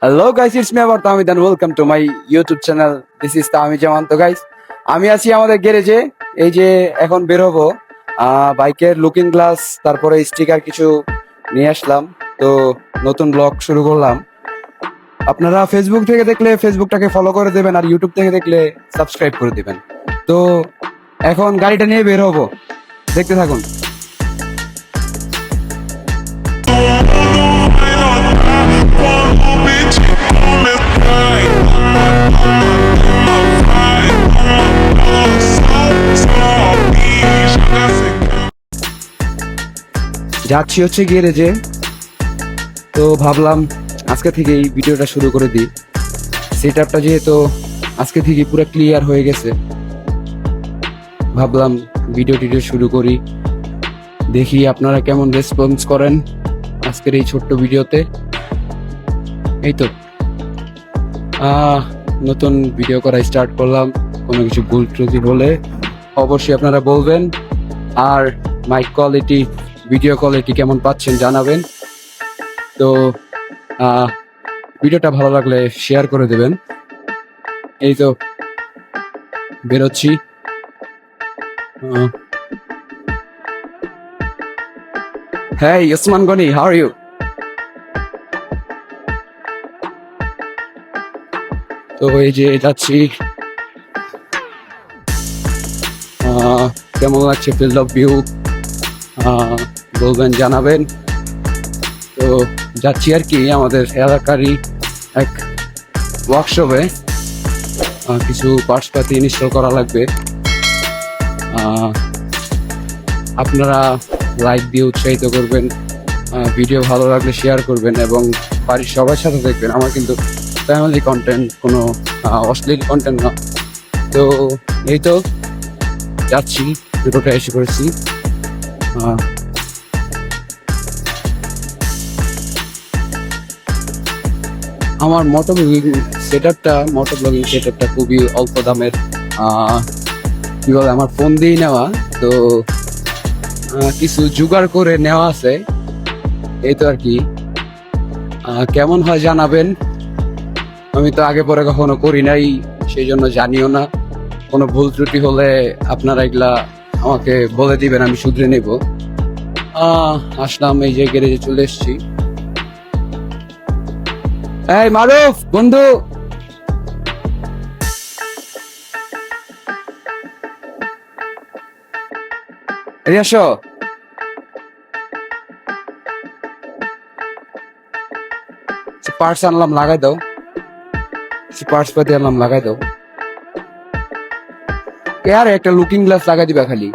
Hello guys, it's me about Tamid and welcome to my YouTube channel. This is Tamid Jaman. তো guys, আমি আছি আমাদের গ্যারেজে। এই যে এখন বের হবো, বাইকের লুকিং গ্লাস তারপরে স্টিকার কিছু নিয়ে আসলাম। তো নতুন ব্লগ শুরু করলাম। আপনারা ফেসবুক থেকে দেখলে ফেসবুকটাকে ফলো করে দেবেন, আর ইউটিউব থেকে দেখলে সাবস্ক্রাইব করে দেবেন। তো এখন গাড়িটা নিয়ে বের হবো, দেখতে থাকুন। যাচ্ছি হচ্ছে গ্যারেজে। তো ভাবলাম আজকে থেকে এই ভিডিওটা শুরু করে দিই। সেট আপটা যেহেতু আজকে থেকে পুরো ক্লিয়ার হয়ে গেছে, ভাবলাম ভিডিও শুরু করি, দেখি আপনারা কেমন রেসপন্স করেন আজকের এই ছোট্ট ভিডিওতে। এই তো নতুন ভিডিও করা স্টার্ট করলাম। কোনো কিছু ভুল ত্রুটি হলে অবশ্যই আপনারা বলবেন, আর মাইক কোয়ালিটি, ভিডিও কোয়ালিটি কেমন পাচ্ছেন জানাবেন। তো ভিডিওটা ভালো লাগলে শেয়ার করে দেবেন। এই তো বেরোচ্ছি। Hey, Usman Goni, how are you? তো এই যে যাচ্ছি। কেমন লাগছে ফিল্ড অফ ভিউ বলবেন, জানাবেন। তো যাচ্ছি আর কি আমাদের এলাকারই এক ওয়ার্কশপে, কিছু পার্টসপাতি ইনস্টল করা লাগবে। আপনারা লাইক দিয়ে উৎসাহিত করবেন, ভিডিও ভালো লাগলে শেয়ার করবেন এবং বাড়ির সবার সাথে দেখবেন। আমার কিন্তু ফ্যামিলি কন্টেন্ট, কোনো অশ্লীল কন্টেন্ট না। তো এই তো যাচ্ছি, দুটোটা এসে করেছি। আমার মোটো ব্লগিং সেট আপটা খুবই অল্প দামের, কি বলে, আমার ফোন দিয়েই নেওয়া। তো কিছু জোগাড় করে নেওয়া আছে, এই তো আর কি। কেমন হয় জানাবেন। আমি তো আগে পরে কখনো করি নাই, সেই জন্য জানিও না। কোনো ভুল ত্রুটি হলে আপনারা এগুলা আমাকে বলে দিবেন, আমি শুধরে নেব। আসলাম, এই যে গ্যারেজে চলে এসেছি। এই মারুফ বন্ধু, এদিকে আসো। পার্টস আনলাম, লাগাই দাও। পার্টস পাতি আনলাম, লাগাই দাও। আর একটা লুকিং গ্লাস লাগাই দিবা খালি।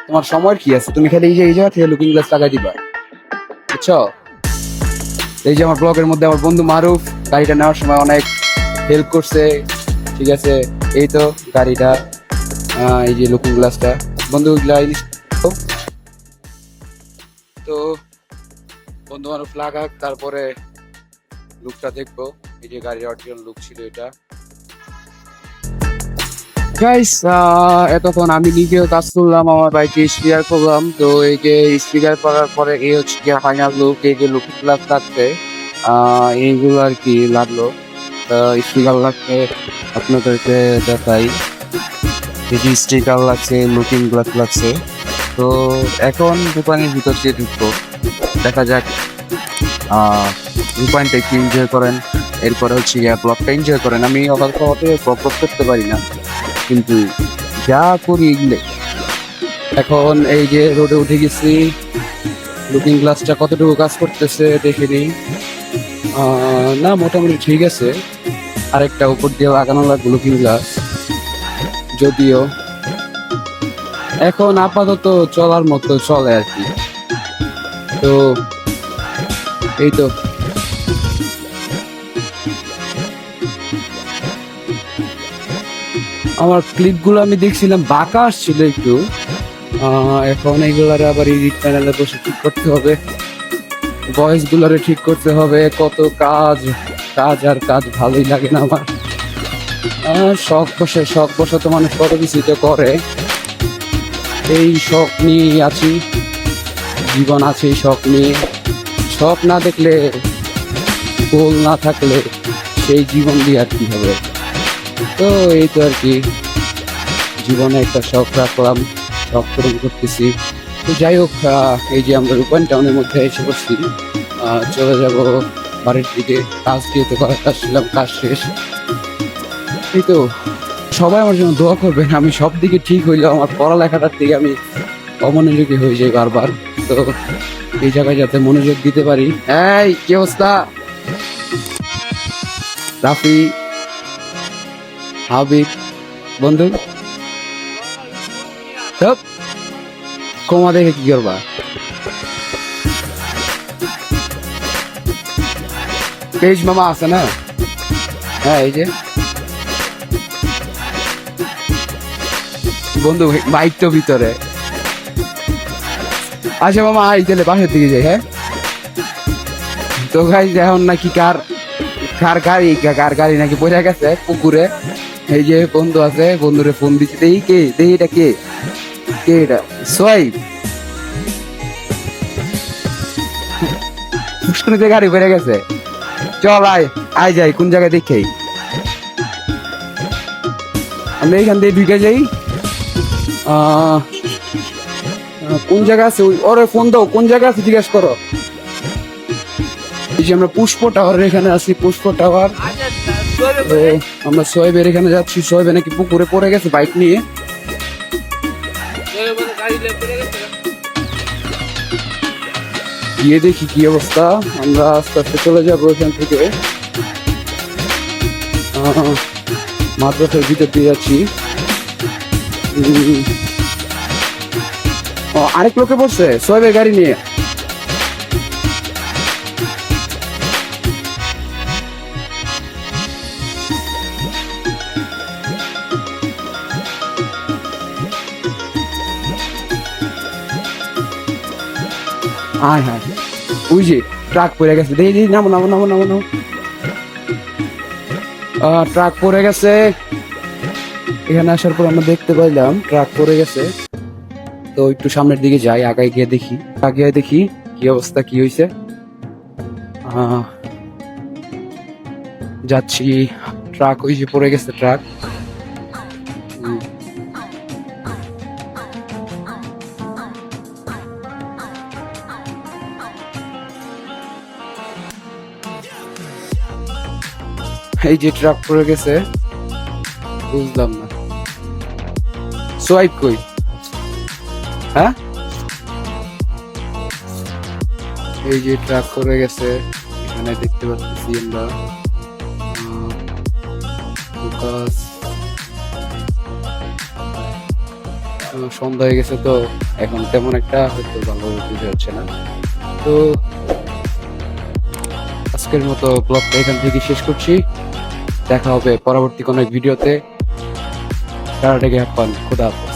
তোমার সময়ের কি আছে, তুমি খালি এই জায়গা থেকে লুকিং গ্লাস লাগাই দিবা, বুঝছো? এই যে আমার ব্লগের মধ্যে আমার বন্ধু মারুফ গাড়িটা নেওয়ার সময় অনেক হেল্প করছে, ঠিক আছে। এই তো গাড়িটা, এই যে লুকিং গ্লাসটা বন্ধু তো বন্ধু মারুফ লাগাক, তারপরে লুকটা দেখবো। এই যে গাড়ির অরিজিনাল লুক ছিল এটা। গাইস, এতক্ষণ আমি নিজেও কাজ করলাম, আমার বাইকে স্টিকার করলাম। তো এই যে স্টিকার করার পরে এই হচ্ছে ফাইনাল লুক। এই যে লুকিং গ্লাস লাগছে, এইগুলো আর কি লাগলো। স্টিকার লাগছে, আপনাদেরকে দেখাই। এই যে স্টিকার লাগছে, লুকিং গ্লাস লাগছে। তো এখন দোকানের ভিতর দিয়ে ঢুকবো, দেখা যাক দোকানটা একটু এনজয় করেন। এরপরে হচ্ছে ব্লগটা এনজয় করেন। আমি অবাক ব্লগ করতে পারি না, কিন্তু যা করি এগুলো। এখন এই যে রোডে উঠে গেছি, লুকিং গ্লাসটা কতটুকু কাজ করতেছে দেখে নিই। না, মোটামুটি ঠিক আছে। আরেকটা উপর দিয়ে লাগানো লাগবে লুকিং গ্লাস, যদিও এখন আপাতত চলার মতো চলে আর কি। তো এই তো আমার ক্লিপগুলো আমি দেখছিলাম বাঁকা আসছিল একটু। এখন এইগুলারে আবার এডিট চ্যানেলে বসে ঠিক করতে হবে, ভয়েস গুলারে ঠিক করতে হবে। কত কাজ আর কাজ, ভালোই লাগে না আমার। শখ বসে তো মানুষ কত কিছু তো করে। এই শখ নিয়ে আছি, জীবন আছে এই শখ নিয়ে। শখ না দেখলে, গোল না থাকলে সেই জীবন দিয়ে আর কি হবে। তো এই তো আর কি, জীবনে একটা শখ রাখলাম, শখ পূরণ করতেছি। তো যাই হোক, এই যে আমরা রূপায়ণ টাউনের মধ্যে এসে পড়ছি, চলে যাব বাড়ির দিকে। কাজ দিয়ে তো আসছিলাম, কাজ শেষ। এই তো, সবাই আমার জন্য দোয়া করবেন। আমি সব দিকে ঠিক হইলেও আমার পড়ালেখাটার দিকে আমি অমনোযোগী হয়ে যাই বারবার। তো এই জায়গায় যাতে মনোযোগ দিতে পারি। এই কি অবস্থা রাফি, হাবিব, বন্ধু? সব কমা দেখে কি করবা? পেজ মামা আছে না? হ্যাঁ, এই যে বন্ধু, বাইক তো ভিতরে। আচ্ছা মামা, আই তাহলে বাসার দিকে যাই। হ্যাঁ, তো গাই এখন নাকি কার গাড়ি নাকি পড়ে গেছে পুকুরে। এই যে বন্ধু আছে, বন্ধুরে ফোন দিচ্ছে। দেখি এটা কে এটা? সোয়াইব। পুষ্করিতে গাড়ি পড়ে গেছে। চল আয় যাই, কোন জায়গায় দেখেই আমরা এখান দিয়ে ঢুকে যাই। কোন জায়গা আছে? ওরে ফোন দাও, কোন জায়গা আছে জিজ্ঞেস করো। এই যে আমরা পুষ্প টাওয়ারের এখানে আছি, পুষ্প টাওয়ার। তো আমরা সোয়েবের এখানে যাচ্ছি। সোয়েবে নাকি পুকুরে পড়ে গেছে বাইক নিয়ে। গিয়ে দেখি কি অবস্থা। আমরা আস্তে আস্তে চলে যাবো এখান থেকে। মাদ্রাসার ভিতর দিয়ে যাচ্ছি। আরেক লোকে বসছে সোয়েবের গাড়ি নিয়ে। আয় হায়, ওই যে ট্রাক পড়ে গেছে। দেখি নামো নামো নামো নামো নামো। ট্রাক পড়ে গেছে। এখানে আসার পর আমরা দেখতে পাইলাম ট্রাক পড়ে গেছে। তো একটু সামনের দিকে যাই, আগায় গিয়ে দেখি। আগে দেখি কি অবস্থা, কি হয়েছে। যাচ্ছি। ট্রাক ওই যে পড়ে গেছে ট্রাক। এই যে ট্রাক পড়ে গেছে, বুঝলাম না। সোয়াইপ কই? হ্যাঁ, এই যে ট্রাক পড়ে গেছে। এখানে দেখতে পাচ্ছি আমরা সন্ধ্যা হয়ে গেছে, তো এখন তেমন একটা হয়তো ভালো বুঝতে হচ্ছে না। তো আজকের মতো ব্লগটা এখান থেকে শেষ করছি। দেখা হবে পরবর্তী কোনো ভিডিওতে। টাটা, টেক কেয়ার, খুদা হাফেজ।